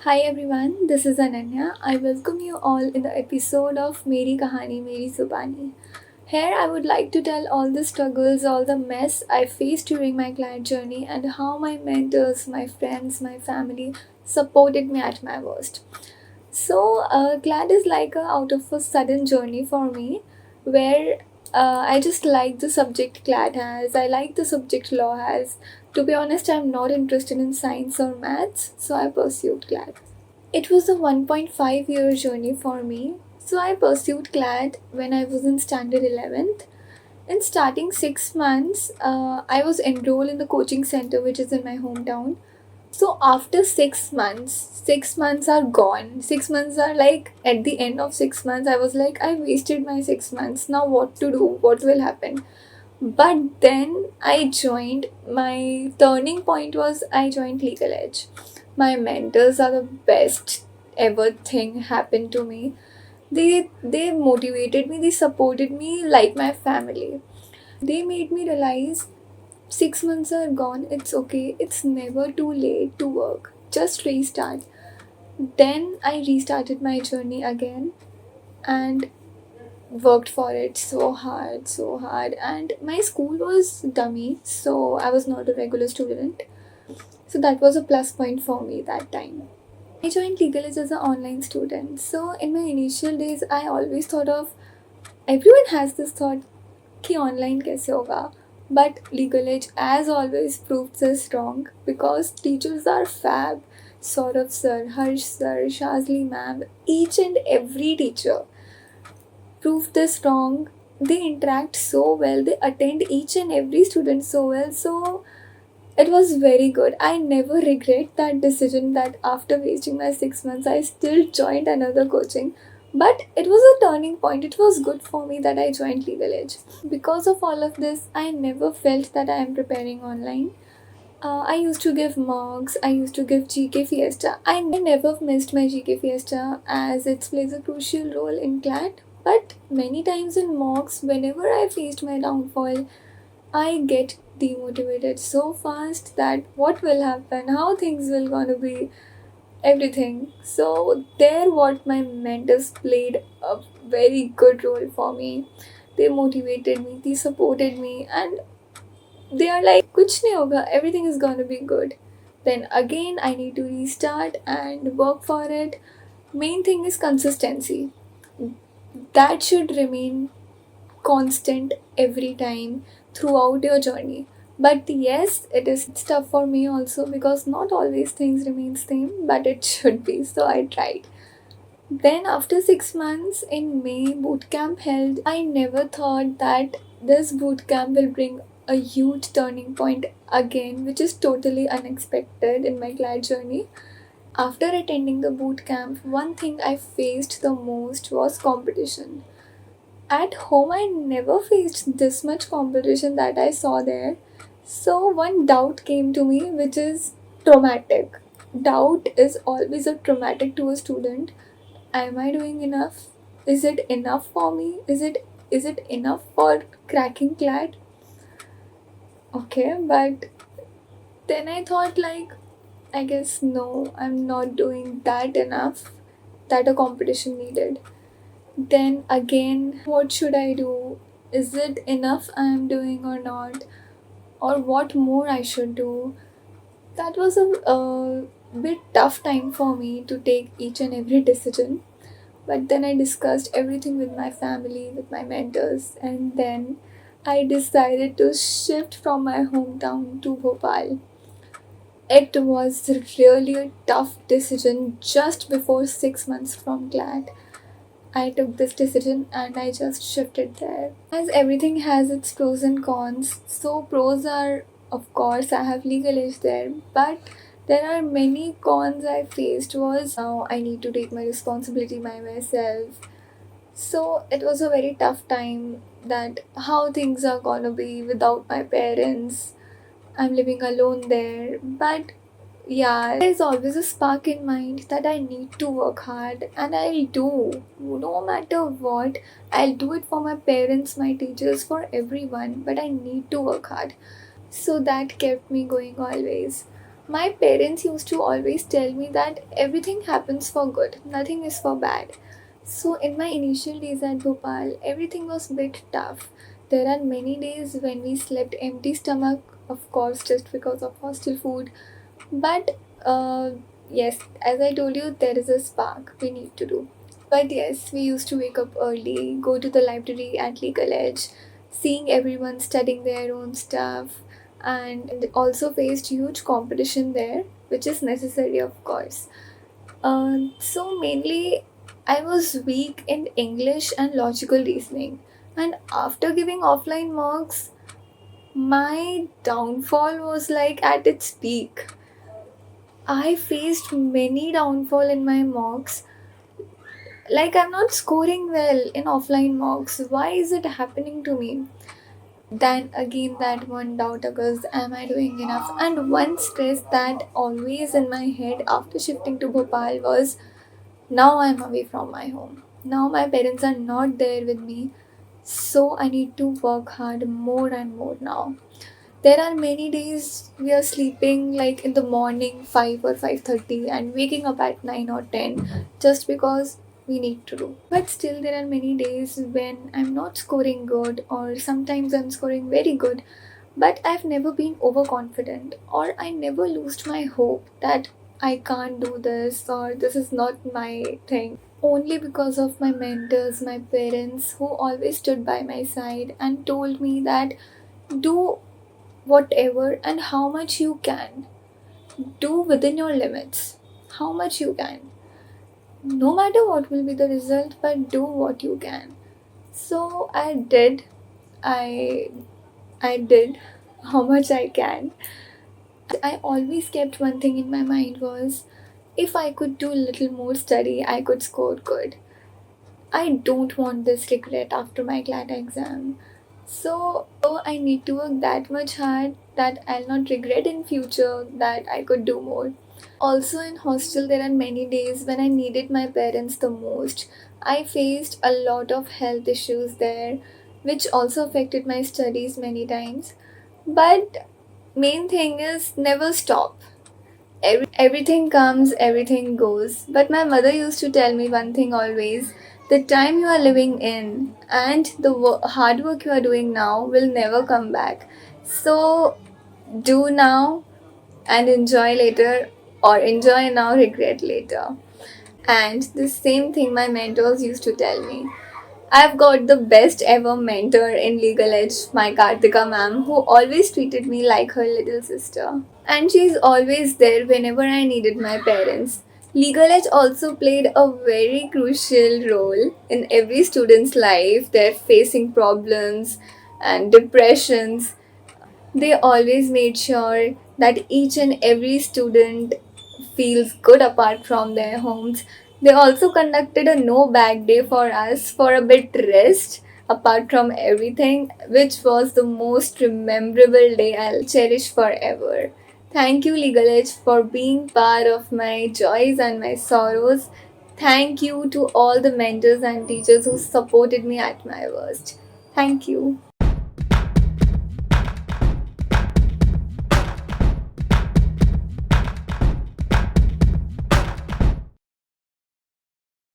Hi everyone, this is Ananya. I welcome you all in the episode of Meri Kahani Meri Zubani. Here I would like to tell all the struggles, all the mess I faced during my client journey and how my mentors, my friends, my family supported me at my worst. CLAT is like a out of a sudden journey for me where I just like the subject CLAT has, I like the subject law has. To be honest, I'm not interested in science or maths, so I pursued CLAT. It was a 1.5-year journey for me. So I pursued CLAT when I was in standard 11th. In starting 6 months, I was enrolled in the coaching center which is in my hometown. So after 6 months, 6 months are gone. 6 months are like at the end of 6 months, I was like, I wasted my 6 months. Now what to do? What will happen? But then I joined. My turning point was I joined LegalEdge. My mentors are the best ever thing happened to me. They motivated me. They supported me like my family. They made me realize 6 months are gone. It's okay. It's never too late to work. Just restart. Then I restarted my journey again and worked for it so hard. And my school was dummy, so I was not a regular student. So that was a plus point for me that time. I joined LegalEdge as an online student. So in my initial days, I always thought of everyone has this thought कि online कैसे होगा. But LegalEdge, as always, proves us wrong because teachers are fab. Saurav sir, Harsh sir, Shazli ma'am, each and every teacher proved this wrong. They interact so well, they attend each and every student so well. So it was very good. I never regret that decision that after wasting my 6 months, I still joined another coaching. But it was a turning point. It was good for me that I joined LegalEdge. Because of all of this, I never felt that I am preparing online. I used to give mocks, I used to give GK Fiesta. I never missed my GK Fiesta as it plays a crucial role in CLAT. But many times in mocks, whenever I faced my downfall, I get demotivated so fast that what will happen, how things will gonna be, everything. So there what my mentors played a very good role for me. They motivated me, they supported me, and they are like, kuch nahi hoga, everything is gonna be good. Then again, I need to restart and work for it. Main thing is consistency. That should remain constant every time throughout your journey. But yes, it is tough for me also because not always things remain same, but it should be. So I tried. Then after 6 months in May, bootcamp held. I never thought that this bootcamp will bring a huge turning point again, which is totally unexpected in my CLAT journey. After attending the bootcamp, one thing I faced the most was competition. At home, I never faced this much competition that I saw there. So, one doubt came to me, which is traumatic. Doubt is always a traumatic to a student. Am I doing enough? Is it enough for me? Is it enough for cracking CLAT? Okay, but then I thought like I guess no, I'm not doing that enough that a competition needed. Then again, what should I do? Is it enough I'm doing or not? Or what more I should do? That was a bit tough time for me to take each and every decision. But then I discussed everything with my family, with my mentors, and then I decided to shift from my hometown to Bhopal. It was really a tough decision just before 6 months from CLAT. I took this decision and I just shifted there. As everything has its pros and cons, so pros are, of course, I have legal age there, but there are many cons I faced was now I need to take my responsibility by myself. So it was a very tough time that how things are gonna be without my parents. I'm living alone there, but yeah, there's always a spark in mind that I need to work hard, and I'll do no matter what. I'll do it for my parents, my teachers, for everyone, but I need to work hard. So that kept me going always. My parents used to always tell me that everything happens for good, nothing is for bad. So, in my initial days at Bhopal, everything was a bit tough. There are many days when we slept empty stomach, of course, just because of hostel food. But yes, as I told you, there is a spark we need to do. But yes, we used to wake up early, go to the library at LegalEdge, seeing everyone studying their own stuff, and also faced huge competition there, which is necessary, of course. So mainly, I was weak in English and logical reasoning, and after giving offline mocks, my downfall was like at its peak. I faced many downfall in my mocks. Like I'm not scoring well in offline mocks. Why is it happening to me? Then again that one doubt occurs, am I doing enough? And one stress that always in my head after shifting to Bhopal was, now I'm away from my home. Now my parents are not there with me. So I need to work hard more and more now. There are many days we are sleeping like in the morning 5 or 5:30 and waking up at 9 or 10 just because we need to do. But still there are many days when I'm not scoring good or sometimes I'm scoring very good, but I've never been overconfident or I never lost my hope that I can't do this or this is not my thing. Only because of my mentors, my parents who always stood by my side and told me that do whatever and how much you can. Do within your limits. How much you can. No matter what will be the result, but do what you can. So I did. I I did how much I can. I always kept one thing in my mind was if I could do a little more study, I could score good. I don't want this regret after my CLAT exam. So I need to work that much hard that I'll not regret in future that I could do more. Also in hostel there are many days when I needed my parents the most. I faced a lot of health issues there which also affected my studies many times. But main thing is never stop. Everything comes, everything goes. But my mother used to tell me one thing always, the time you are living in and the hard work you are doing now will never come back. So do now and enjoy later, or enjoy now, regret later. And the same thing my mentors used to tell me. I've got the best ever mentor in Legal Edge, my Kartika ma'am, who always treated me like her little sister. And she's always there whenever I needed my parents. Legal Edge also played a very crucial role in every student's life. They're facing problems and depressions. They always made sure that each and every student feels good apart from their homes. They also conducted a no bag day for us for a bit rest apart from everything, which was the most memorable day I'll cherish forever. Thank you, Legal Edge, for being part of my joys and my sorrows. Thank you to all the mentors and teachers who supported me at my worst. Thank you.